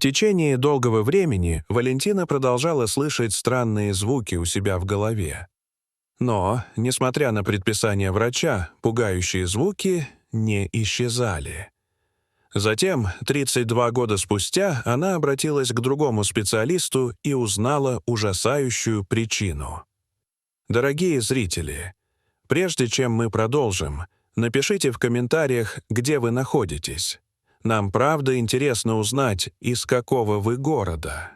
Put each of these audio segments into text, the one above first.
течение долгого времени Валентина продолжала слышать странные звуки у себя в голове. Но, несмотря на предписание врача, пугающие звуки не исчезали. Затем, 32 года спустя, она обратилась к другому специалисту и узнала ужасающую причину. Дорогие зрители, прежде чем мы продолжим, напишите в комментариях, где вы находитесь. Нам правда интересно узнать, из какого вы города.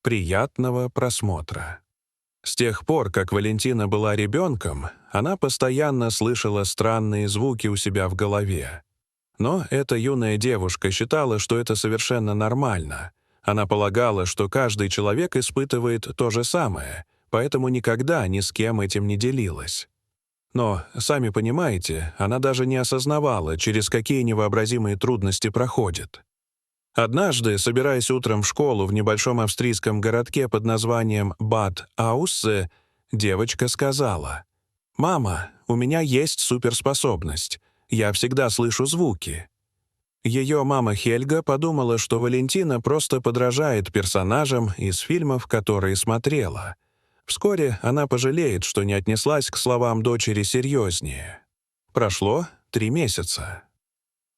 Приятного просмотра. С тех пор, как Валентина была ребенком, она постоянно слышала странные звуки у себя в голове. Но эта юная девушка считала, что это совершенно нормально. Она полагала, что каждый человек испытывает то же самое, поэтому никогда ни с кем этим не делилась. Но, сами понимаете, она даже не осознавала, через какие невообразимые трудности проходит. Однажды, собираясь утром в школу в небольшом австрийском городке под названием Бад-Ауссе, девочка сказала: «Мама, у меня есть суперспособность. Я всегда слышу звуки». Ее мама Хельга подумала, что Валентина просто подражает персонажам из фильмов, которые смотрела. Вскоре она пожалеет, что не отнеслась к словам дочери серьезнее. Прошло 3 месяца.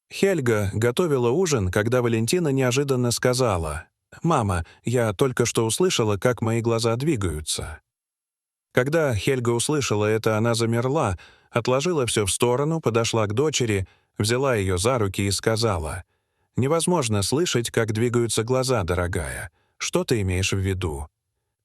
Хельга готовила ужин, когда Валентина неожиданно сказала: «Мама, я только что услышала, как мои глаза двигаются». Когда Хельга услышала это, она замерла, отложила все в сторону, подошла к дочери, взяла ее за руки и сказала: «Невозможно слышать, как двигаются глаза, дорогая. Что ты имеешь в виду?»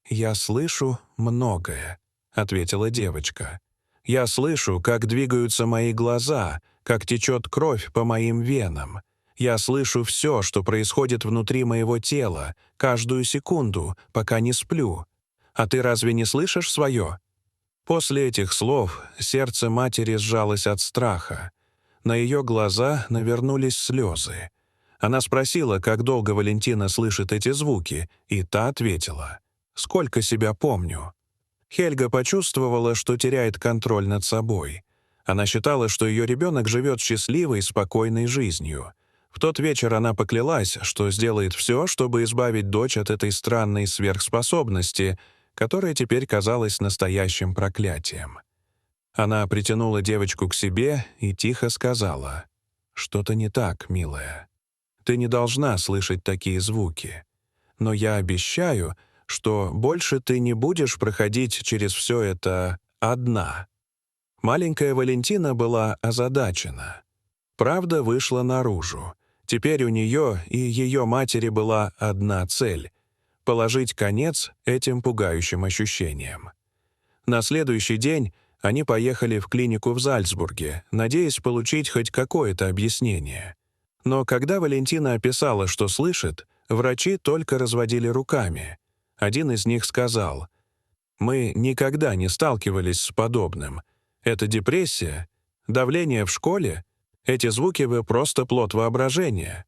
«Я слышу многое», — ответила девочка. «Я слышу, как двигаются мои глаза, как течет кровь по моим венам. Я слышу все, что происходит внутри моего тела, каждую секунду, пока не сплю. А ты разве не слышишь свое?» После этих слов сердце матери сжалось от страха. На ее глаза навернулись слезы. Она спросила, как долго Валентина слышит эти звуки, и та ответила: «Сколько себя помню». Хельга почувствовала, что теряет контроль над собой. Она считала, что ее ребенок живет счастливой, спокойной жизнью. В тот вечер она поклялась, что сделает все, чтобы избавить дочь от этой странной сверхспособности, которая теперь казалась настоящим проклятием. Она притянула девочку к себе и тихо сказала: «Что-то не так, милая. Ты не должна слышать такие звуки. Но я обещаю, что больше ты не будешь проходить через все это одна». Маленькая Валентина была озадачена. Правда вышла наружу. Теперь у нее и ее матери была одна цель — положить конец этим пугающим ощущениям. На следующий день они поехали в клинику в Зальцбурге, надеясь получить хоть какое-то объяснение. Но когда Валентина описала, что слышит, врачи только разводили руками. Один из них сказал: «Мы никогда не сталкивались с подобным. Это депрессия? Давление в школе? Эти звуки вы просто плод воображения».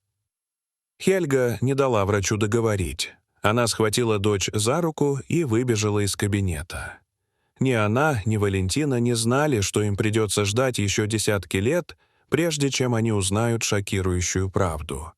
Хельга не дала врачу договорить. Она схватила дочь за руку и выбежала из кабинета. Ни она, ни Валентина не знали, что им придется ждать еще десятки лет, прежде чем они узнают шокирующую правду.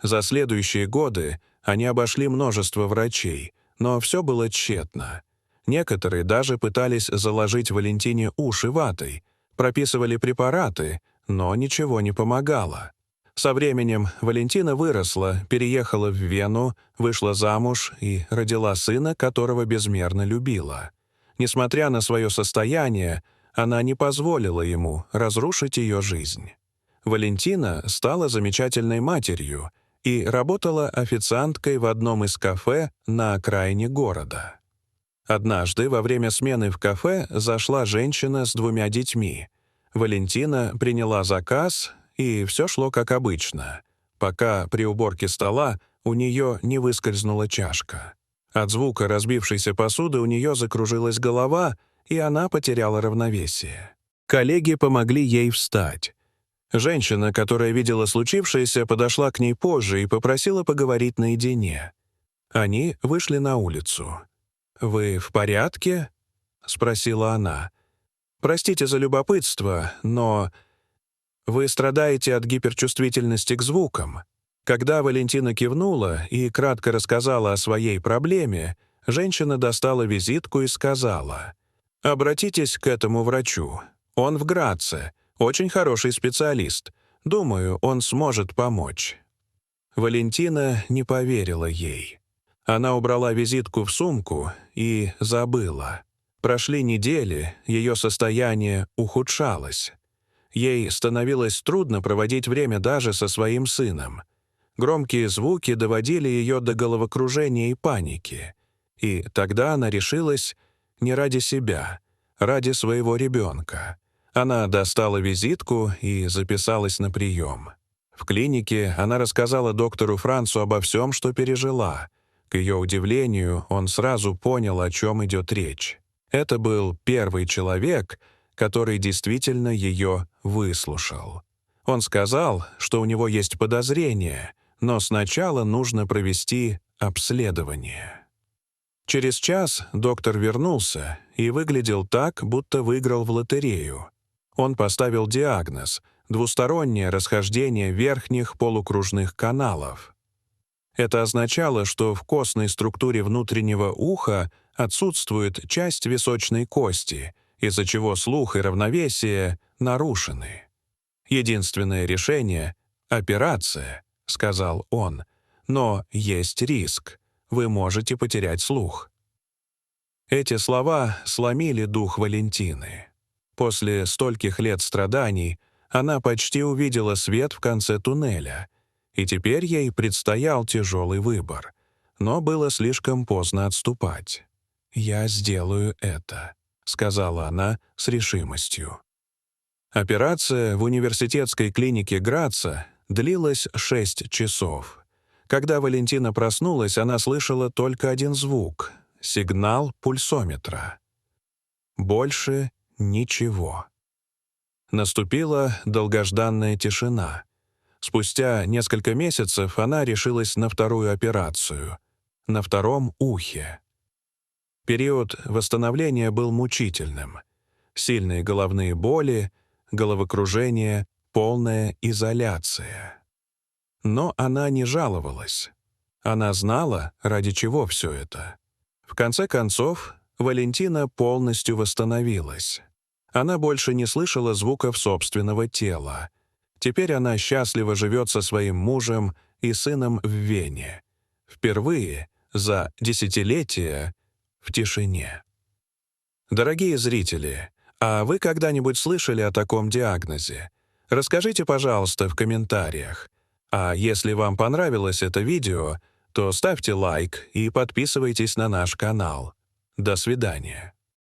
За следующие годы они обошли множество врачей, но все было тщетно. Некоторые даже пытались заложить Валентине уши ватой, прописывали препараты, но ничего не помогало. Со временем Валентина выросла, переехала в Вену, вышла замуж и родила сына, которого безмерно любила. Несмотря на свое состояние, она не позволила ему разрушить ее жизнь. Валентина стала замечательной матерью и работала официанткой в одном из кафе на окраине города. Однажды во время смены в кафе зашла женщина с 2 детьми. Валентина приняла заказ, и все шло как обычно, пока при уборке стола у нее не выскользнула чашка. От звука разбившейся посуды у нее закружилась голова, и она потеряла равновесие. Коллеги помогли ей встать. Женщина, которая видела случившееся, подошла к ней позже и попросила поговорить наедине. Они вышли на улицу. «Вы в порядке?» — спросила она. «Простите за любопытство, но вы страдаете от гиперчувствительности к звукам». Когда Валентина кивнула и кратко рассказала о своей проблеме, женщина достала визитку и сказала: «Обратитесь к этому врачу. Он в Граце, очень хороший специалист. Думаю, он сможет помочь». Валентина не поверила ей. Она убрала визитку в сумку и забыла. Прошли недели, ее состояние ухудшалось. Ей становилось трудно проводить время даже со своим сыном. Громкие звуки доводили ее до головокружения и паники. И тогда она решилась не ради себя, ради своего ребенка. Она достала визитку и записалась на прием. В клинике она рассказала доктору Францу обо всем, что пережила. К ее удивлению, он сразу понял, о чем идет речь. Это был первый человек, который действительно ее выслушал. Он сказал, что у него есть подозрение, но сначала нужно провести обследование. Через час доктор вернулся и выглядел так, будто выиграл в лотерею. Он поставил диагноз — двустороннее расхождение верхних полукружных каналов. Это означало, что в костной структуре внутреннего уха отсутствует часть височной кости, из-за чего слух и равновесие нарушены. «Единственное решение — операция», — сказал он, «но есть риск. Вы можете потерять слух». Эти слова сломили дух Валентины. После стольких лет страданий она почти увидела свет в конце туннеля, и теперь ей предстоял тяжелый выбор. Но было слишком поздно отступать. «Я сделаю это», — сказала она с решимостью. Операция в университетской клинике Граца длилась 6 часов. Когда Валентина проснулась, она слышала только один звук — сигнал пульсометра. Больше ничего. Наступила долгожданная тишина. Спустя несколько месяцев она решилась на вторую операцию — на втором ухе. Период восстановления был мучительным. Сильные головные боли, головокружение, полная изоляция. Но она не жаловалась. Она знала, ради чего все это. В конце концов, Валентина полностью восстановилась. Она больше не слышала звуков собственного тела. Теперь она счастливо живет со своим мужем и сыном в Вене. Впервые за десятилетия в тишине. Дорогие зрители, а вы когда-нибудь слышали о таком диагнозе? Расскажите, пожалуйста, в комментариях. А если вам понравилось это видео, то ставьте лайк и подписывайтесь на наш канал. До свидания.